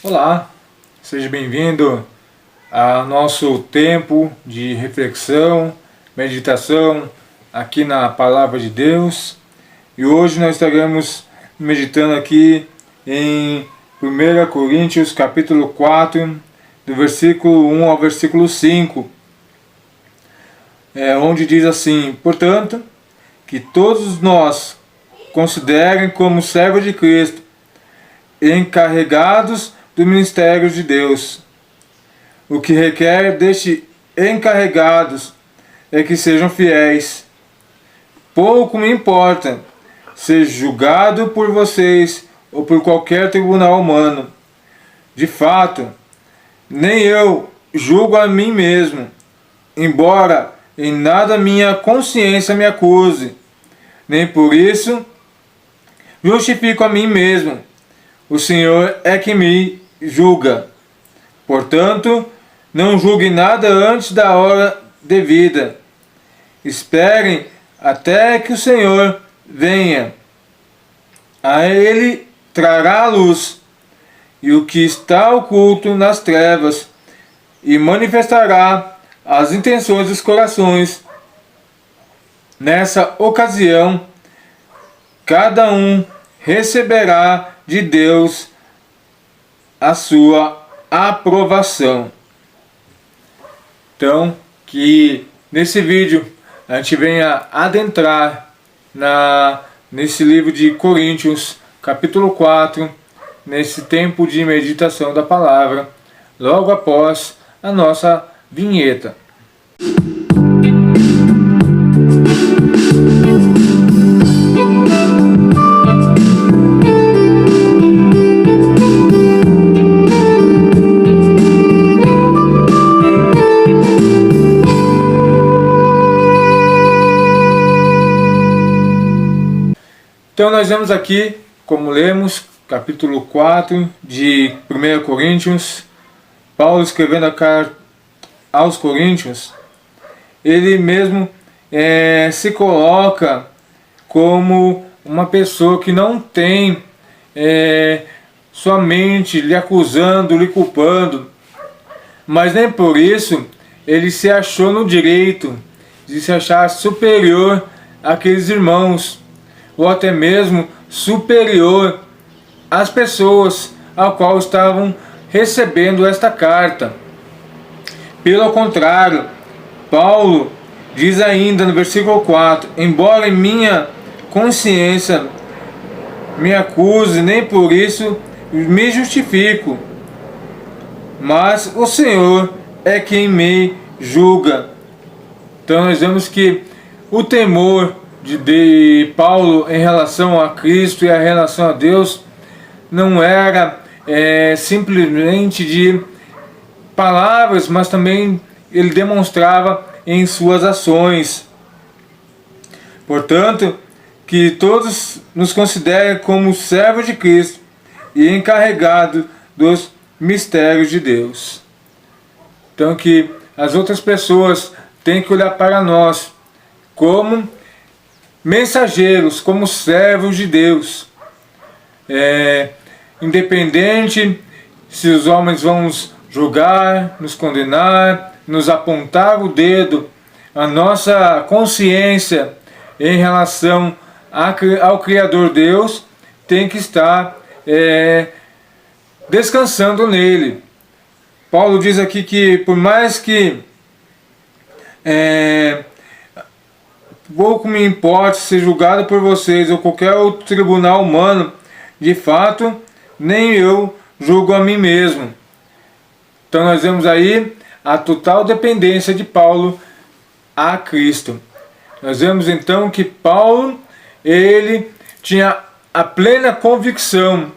Olá, seja bem-vindo ao nosso tempo de reflexão, meditação aqui na Palavra de Deus. E hoje nós estaremos meditando aqui em 1 Coríntios capítulo 4, do versículo 1 ao versículo 5, onde diz assim: portanto, que todos nós considerem como servos de Cristo, encarregados do ministério de Deus. O que requer destes encarregados é que sejam fiéis. Pouco me importa ser julgado por vocês ou por qualquer tribunal humano. De fato, nem eu julgo a mim mesmo, embora em nada minha consciência me acuse, nem por isso justifico a mim mesmo. O Senhor é que me julga. Portanto, não julgue nada antes da hora devida. Esperem até que o Senhor venha. A Ele trará a luz, e o que está oculto nas trevas, e manifestará as intenções dos corações. Nessa ocasião, cada um receberá de Deus a sua aprovação. Então, que nesse vídeo a gente venha adentrar nesse livro de Coríntios, capítulo 4, nesse tempo de meditação da palavra, logo após a nossa vinheta. Então nós vemos aqui, como lemos, capítulo 4 de 1 Coríntios, Paulo escrevendo a carta aos Coríntios, ele mesmo se coloca como uma pessoa que não tem sua mente lhe acusando, lhe culpando, mas nem por isso ele se achou no direito de se achar superior àqueles irmãos, ou até mesmo superior às pessoas ao qual estavam recebendo esta carta. Pelo contrário, Paulo diz ainda no versículo 4: embora em minha consciência me acuse, nem por isso me justifico, mas o Senhor é quem me julga. Então nós vemos que o temor de Paulo em relação a Cristo e a relação a Deus não era simplesmente de palavras, mas também ele demonstrava em suas ações. Portanto, que todos nos considerem como servos de Cristo e encarregados dos mistérios de Deus. Então que as outras pessoas têm que olhar para nós como mensageiros, como servos de Deus. Independente se os homens vão nos julgar, nos condenar, nos apontar o dedo, a nossa consciência em relação ao Criador Deus tem que estar descansando nele. Paulo diz aqui que por mais que pouco me importa ser julgado por vocês ou qualquer outro tribunal humano, de fato, nem eu julgo a mim mesmo. Então nós vemos aí a total dependência de Paulo a Cristo. Nós vemos então que Paulo, ele tinha a plena convicção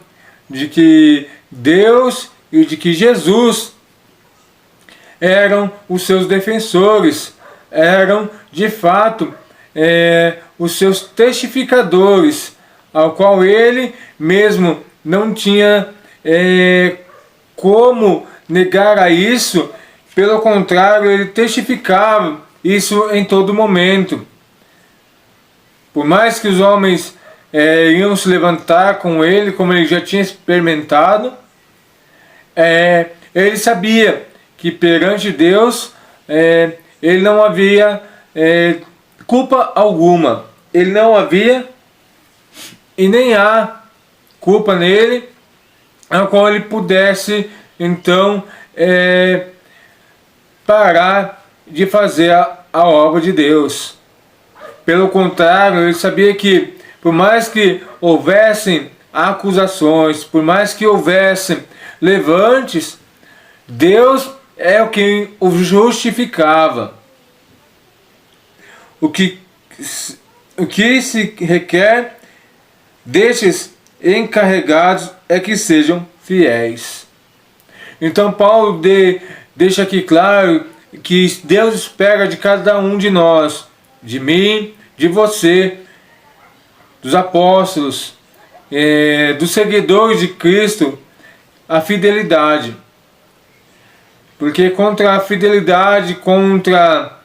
de que Deus e de que Jesus eram os seus defensores, eram de fato os seus testificadores, ao qual ele mesmo não tinha como negar a isso. Pelo contrário, ele testificava isso em todo momento. Por mais que os homens iam se levantar com ele, como ele já tinha experimentado, ele sabia que perante Deus ele não havia culpa alguma. Ele não havia e nem há culpa nele a qual ele pudesse então parar de fazer a obra de Deus. Pelo contrário, ele sabia que por mais que houvessem acusações, por mais que houvessem levantes, Deus é o que o justificava. O que se requer destes encarregados é que sejam fiéis. Então Paulo deixa aqui claro que Deus espera de cada um de nós, de mim, de você, dos apóstolos, dos seguidores de Cristo, a fidelidade. Porque contra a fidelidade, contra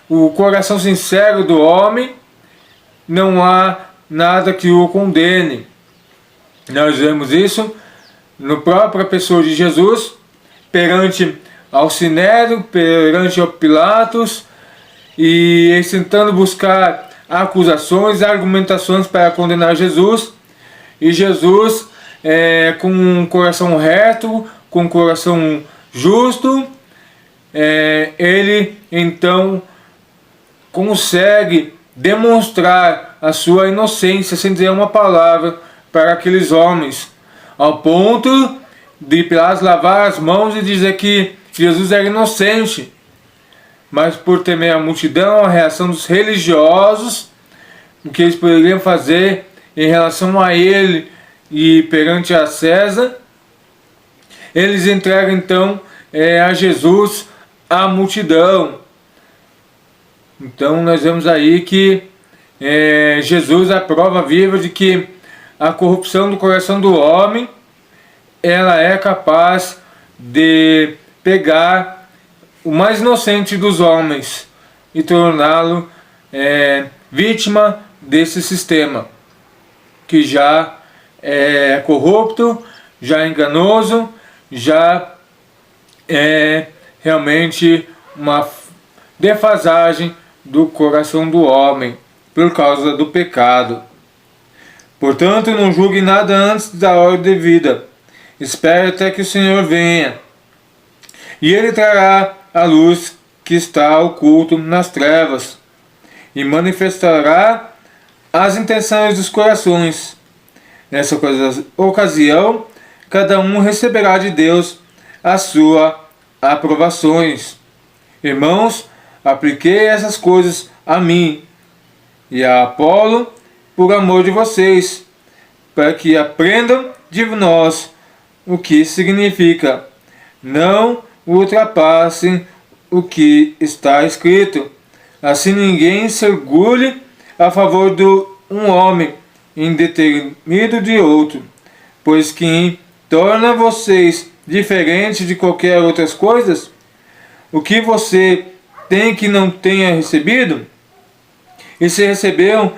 o coração sincero do homem, não há nada que o condene. Nós vemos isso na própria pessoa de Jesus, perante ao Sinédrio, perante ao Pilatos, e eles tentando buscar acusações, argumentações para condenar Jesus, e Jesus, com um coração reto, com um coração justo, ele então consegue demonstrar a sua inocência sem dizer uma palavra para aqueles homens, ao ponto de Pilatos lavar as mãos e dizer que Jesus era inocente. Mas por temer a multidão, a reação dos religiosos, o que eles poderiam fazer em relação a ele e perante a César, eles entregam então a Jesus a multidão. Então nós vemos aí que Jesus é a prova viva de que a corrupção do coração do homem, ela é capaz de pegar o mais inocente dos homens e torná-lo vítima desse sistema que já é corrupto, já é enganoso, já é realmente uma defasagem do coração do homem por causa do pecado. Portanto, não julgue nada antes da hora devida. Espere até que o Senhor venha, e Ele trará a luz que está oculto nas trevas, e manifestará as intenções dos corações. Nessa ocasião, cada um receberá de Deus as suas aprovações. Irmãos, apliquei essas coisas a mim e a Apolo por amor de vocês, para que aprendam de nós o que significa não ultrapassem o que está escrito. Assim ninguém se orgulhe a favor de um homem indeterminado de outro, pois quem torna vocês diferentes de qualquer outras coisas, o que você tem que não tenha recebido, e se recebeu,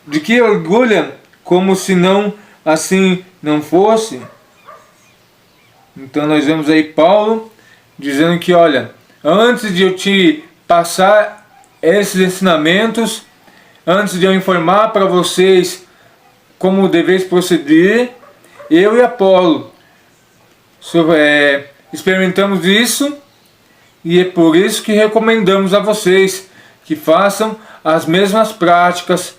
de que orgulha, como se não assim não fosse? Então nós vemos aí Paulo dizendo que, olha, antes de eu te passar esses ensinamentos, antes de eu informar para vocês como deveis proceder, eu e Apolo experimentamos isso, e é por isso que recomendamos a vocês que façam as mesmas práticas,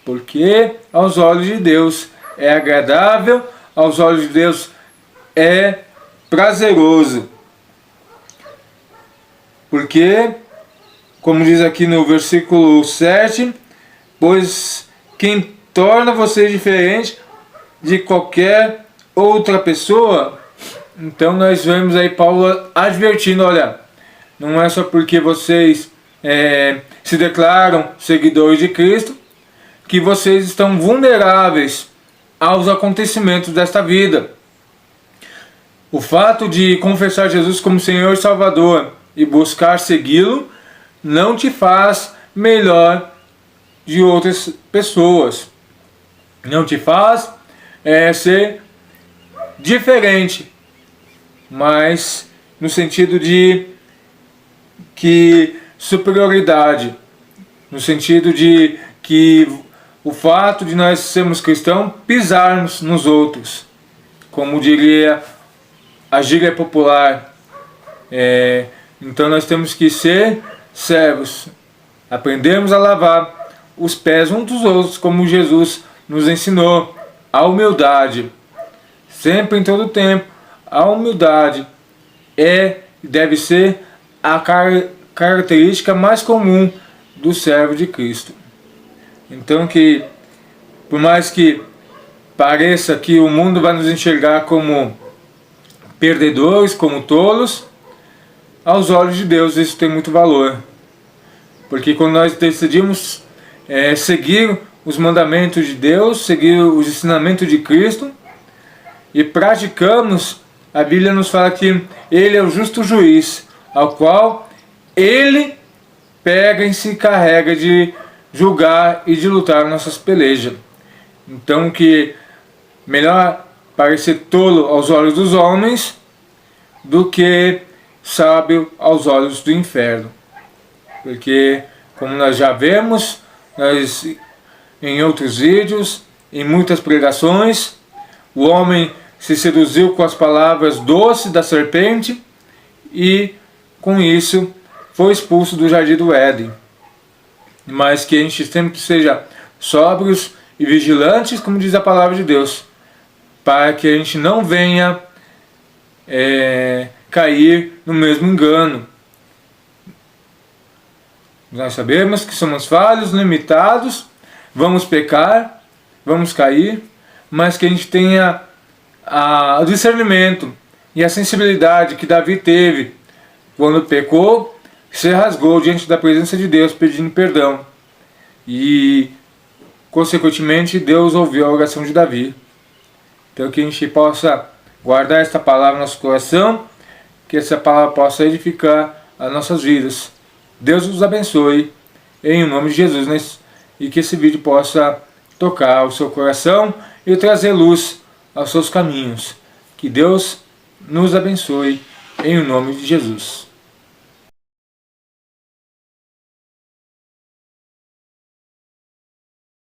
porque aos olhos de Deus é agradável, aos olhos de Deus é prazeroso. Porque, como diz aqui no versículo 7, pois quem torna você diferente de qualquer outra pessoa. Então nós vemos aí Paulo advertindo, olha, não é só porque vocês se declaram seguidores de Cristo que vocês estão vulneráveis aos acontecimentos desta vida. O fato de confessar Jesus como Senhor e Salvador e buscar segui-lo não te faz melhor de outras pessoas. Não te faz ser diferente, mas no sentido de que superioridade, no sentido de que o fato de nós sermos cristãos, pisarmos nos outros, como diria a gíria popular. Então nós temos que ser servos, aprendemos a lavar os pés uns dos outros, como Jesus nos ensinou. A humildade, sempre em todo tempo, a humildade deve ser a característica mais comum do servo de Cristo. Então que, por mais que pareça que o mundo vai nos enxergar como perdedores, como tolos, aos olhos de Deus isso tem muito valor. Porque quando nós decidimos seguir os mandamentos de Deus, seguir os ensinamentos de Cristo, e praticamos, a Bíblia nos fala que Ele é o justo juiz, ao qual Ele pega e se carrega de julgar e de lutar nossas pelejas. Então que melhor parecer tolo aos olhos dos homens do que sábio aos olhos do inferno. Porque, como nós já vemos em outros vídeos, em muitas pregações, o homem se seduziu com as palavras doces da serpente e com isso foi expulso do jardim do Éden. Mas que a gente sempre seja sóbrios e vigilantes, como diz a palavra de Deus, para que a gente não venha cair no mesmo engano. Nós sabemos que somos falhos, limitados, vamos pecar, vamos cair, mas que a gente tenha o discernimento e a sensibilidade que Davi teve quando pecou, se rasgou diante da presença de Deus pedindo perdão. E, consequentemente, Deus ouviu a oração de Davi. Então que a gente possa guardar esta palavra no nosso coração, que essa palavra possa edificar as nossas vidas. Deus nos abençoe, em nome de Jesus, e que esse vídeo possa tocar o seu coração e trazer luz aos seus caminhos. Que Deus nos abençoe, em nome de Jesus.